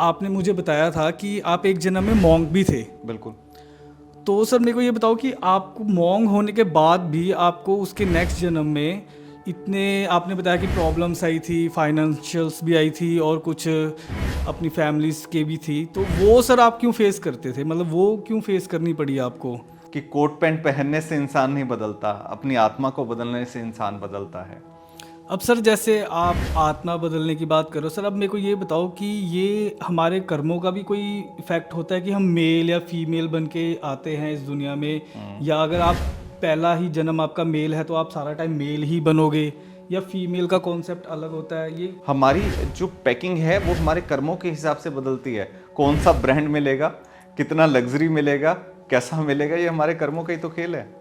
आपने मुझे बताया था कि आप एक जन्म में मॉन्क भी थे। बिल्कुल। तो सर मेरे को ये बताओ कि आपको मॉन्क होने के बाद भी आपको उसके नेक्स्ट जन्म में इतने, आपने बताया कि प्रॉब्लम्स आई थी, फाइनेंशियल्स भी आई थी और कुछ अपनी फैमिलीज के भी थी, तो वो सर आप क्यों फेस करते थे, मतलब वो क्यों फेस करनी पड़ी आपको? कि कोट पैंट पहनने से इंसान नहीं बदलता, अपनी आत्मा को बदलने से इंसान बदलता है। अब सर जैसे आप आत्मा बदलने की बात करो सर, अब मेरे को ये बताओ कि ये हमारे कर्मों का भी कोई इफेक्ट होता है कि हम मेल या फीमेल बन के आते हैं इस दुनिया में, या अगर आप पहला ही जन्म आपका मेल है तो आप सारा टाइम मेल ही बनोगे, या फीमेल का कॉन्सेप्ट अलग होता है ये? हमारी जो पैकिंग है वो हमारे कर्मों के हिसाब से बदलती है। कौन सा ब्रांड मिलेगा, कितना लग्जरी मिलेगा, कैसा मिलेगा, ये हमारे कर्मों का ही तो खेल है।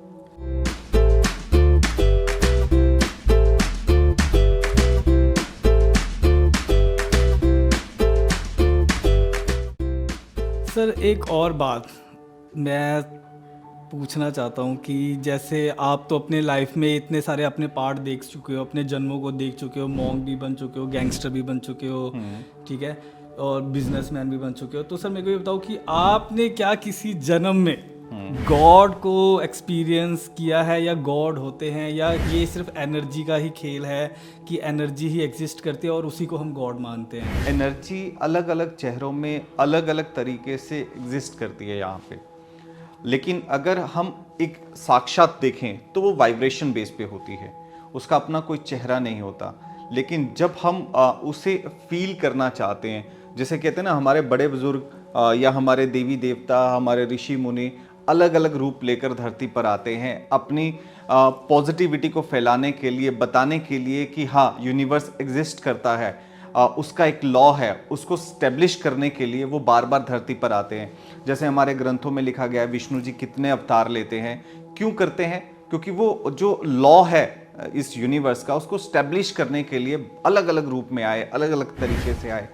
सर एक और बात मैं पूछना चाहता हूँ कि जैसे आप तो अपने लाइफ में इतने सारे अपने पार्ट देख चुके हो, अपने जन्मों को देख चुके हो, मॉन्क भी बन चुके हो, गैंगस्टर भी बन चुके हो, ठीक है, और बिजनेसमैन भी बन चुके हो, तो सर मेरे को ये बताओ कि आपने क्या किसी जन्म में गॉड को एक्सपीरियंस किया है, या गॉड होते हैं, या ये सिर्फ एनर्जी का ही खेल है कि एनर्जी ही एग्जिस्ट करती है और उसी को हम गॉड मानते हैं? एनर्जी अलग अलग चेहरों में अलग अलग तरीके से एग्जिस्ट करती है यहाँ पे, लेकिन अगर हम एक साक्षात देखें तो वो वाइब्रेशन बेस पे होती है, उसका अपना कोई चेहरा नहीं होता। लेकिन जब हम उसे फील करना चाहते हैं, जैसे कहते हैं ना, हमारे बड़े बुजुर्ग या हमारे देवी देवता, हमारे ऋषि मुनि अलग अलग रूप लेकर धरती पर आते हैं अपनी पॉजिटिविटी को फैलाने के लिए, बताने के लिए कि हाँ यूनिवर्स एग्जिस्ट करता है, उसका एक लॉ है, उसको स्टेब्लिश करने के लिए वो बार बार धरती पर आते हैं। जैसे हमारे ग्रंथों में लिखा गया है विष्णु जी कितने अवतार लेते हैं, क्यों करते हैं? क्योंकि वो जो लॉ है इस यूनिवर्स का, उसको स्टेब्लिश करने के लिए अलग अलग रूप में आए, अलग अलग तरीके से आए।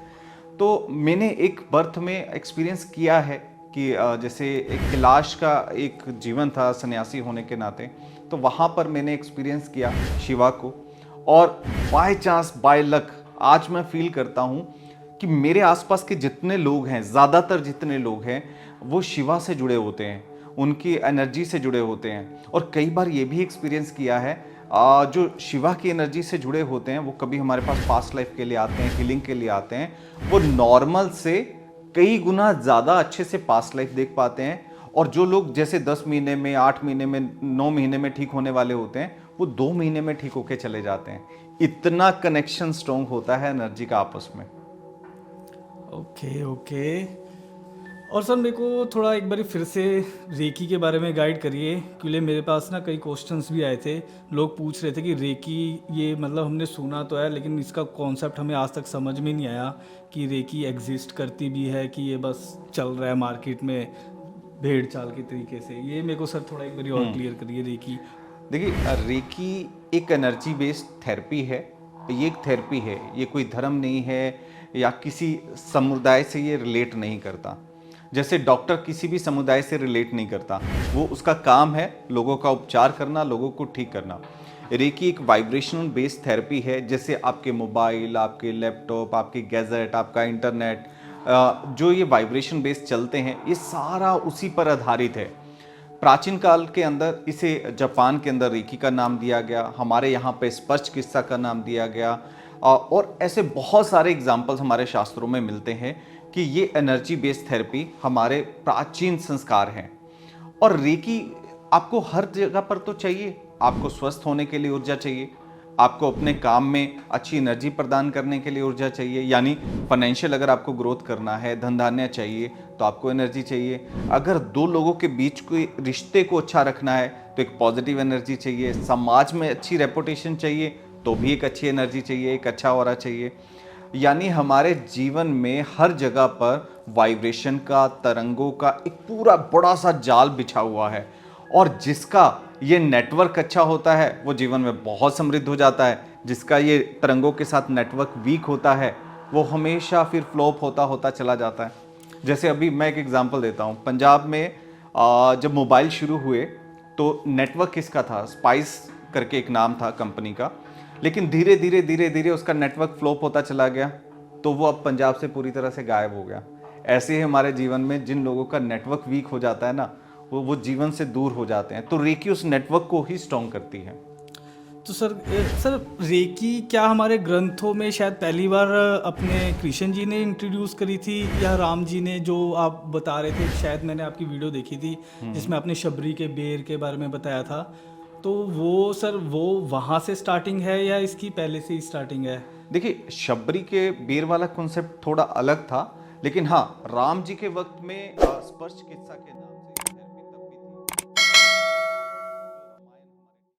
तो मैंने एक बर्थ में एक्सपीरियंस किया है कि जैसे एक कैलाश का एक जीवन था सन्यासी होने के नाते, तो वहाँ पर मैंने एक्सपीरियंस किया शिवा को, और बाय चांस बाय लक आज मैं फील करता हूँ कि मेरे आसपास के जितने लोग हैं, ज़्यादातर जितने लोग हैं, वो शिवा से जुड़े होते हैं, उनकी एनर्जी से जुड़े होते हैं। और कई बार ये भी एक्सपीरियंस किया है, जो शिवा की एनर्जी से जुड़े होते हैं वो कभी हमारे पास पास्ट लाइफ के लिए आते हैं, हीलिंग के लिए आते हैं, वो नॉर्मल से कई गुना ज़्यादा अच्छे से पास्ट लाइफ देख पाते हैं। और जो लोग जैसे 10 महीने में, 8 महीने में, 9 महीने में ठीक होने वाले होते हैं, वो 2 महीने में ठीक होके चले जाते हैं। इतना कनेक्शन स्ट्रॉन्ग होता है एनर्जी का आपस में। Okay okay. और सर मेरे को थोड़ा एक बार फिर से रेकी के बारे में गाइड करिए, क्योंकि मेरे पास ना कई क्वेश्चंस भी आए थे, लोग पूछ रहे थे कि रेकी ये मतलब हमने सुना तो है लेकिन इसका कॉन्सेप्ट हमें आज तक समझ में नहीं आया कि रेकी एग्जिस्ट करती भी है कि ये बस चल रहा है मार्केट में भेड़ चाल के तरीके से। ये मेरे को सर थोड़ा एक बार और क्लियर करिए रेकी। देखिए, रेकी एक एनर्जी बेस्ड थेरेपी है। ये एक थेरेपी है, ये कोई धर्म नहीं है या किसी समुदाय से ये रिलेट नहीं करता। जैसे डॉक्टर किसी भी समुदाय से रिलेट नहीं करता, वो उसका काम है लोगों का उपचार करना, लोगों को ठीक करना। रेकी एक वाइब्रेशनल बेस्ड थेरेपी है। जैसे आपके मोबाइल, आपके लैपटॉप, आपके गैजेट, आपका इंटरनेट, जो ये वाइब्रेशन बेस्ड चलते हैं, ये सारा उसी पर आधारित है। प्राचीन काल के अंदर इसे जापान के अंदर रेकी का नाम दिया गया, हमारे यहाँ पे स्पर्श चिकित्सा का नाम दिया गया, और ऐसे बहुत सारे एग्जाम्पल्स हमारे शास्त्रों में मिलते हैं कि ये एनर्जी बेस्ड थेरेपी हमारे प्राचीन संस्कार हैं। और रेकी आपको हर जगह पर तो चाहिए, आपको स्वस्थ होने के लिए ऊर्जा चाहिए, आपको अपने काम में अच्छी एनर्जी प्रदान करने के लिए ऊर्जा चाहिए, यानी फाइनेंशियल अगर आपको ग्रोथ करना है, धन धान्य चाहिए, तो आपको एनर्जी चाहिए। अगर दो लोगों के बीच कोई रिश्ते को अच्छा रखना है तो एक पॉजिटिव एनर्जी चाहिए। समाज में अच्छी रेपुटेशन चाहिए तो भी एक अच्छी एनर्जी चाहिए, एक अच्छा ऑरा चाहिए। यानी हमारे जीवन में हर जगह पर वाइब्रेशन का, तरंगों का एक पूरा बड़ा सा जाल बिछा हुआ है, और जिसका ये नेटवर्क अच्छा होता है वो जीवन में बहुत समृद्ध हो जाता है। जिसका ये तरंगों के साथ नेटवर्क वीक होता है वो हमेशा फिर फ्लॉप होता होता चला जाता है। जैसे अभी मैं एक एग्जांपल देता हूँ, पंजाब में जब मोबाइल शुरू हुए तो नेटवर्क किसका था? स्पाइस करके एक नाम था कंपनी का, लेकिन धीरे धीरे धीरे धीरे उसका नेटवर्क फ्लॉप होता चला गया। तो वो अब पंजाब से पूरी तरह से गायब हो गया। ऐसे ही हमारे जीवन में जिन लोगों का नेटवर्क वीक हो जाता है ना, वो जीवन से दूर हो जाते हैं, तो रेकी उस नेटवर्क को ही स्ट्रॉन्ग करती है। तो सर रेकी क्या हमारे ग्रंथों में शायद पहली बार अपने कृष्ण जी ने इंट्रोड्यूस करी थी, या राम जी ने, जो आप बता रहे थे, शायद मैंने आपकी वीडियो देखी थी जिसमें आपने शबरी के बेर के बारे में बताया था, तो वो वहाँ से स्टार्टिंग है या इसकी पहले से ही स्टार्टिंग है? देखिए, शबरी के बेर वाला कॉन्सेप्ट थोड़ा अलग था, लेकिन हाँ, राम जी के वक्त में स्पर्श चिकित्सा के नाम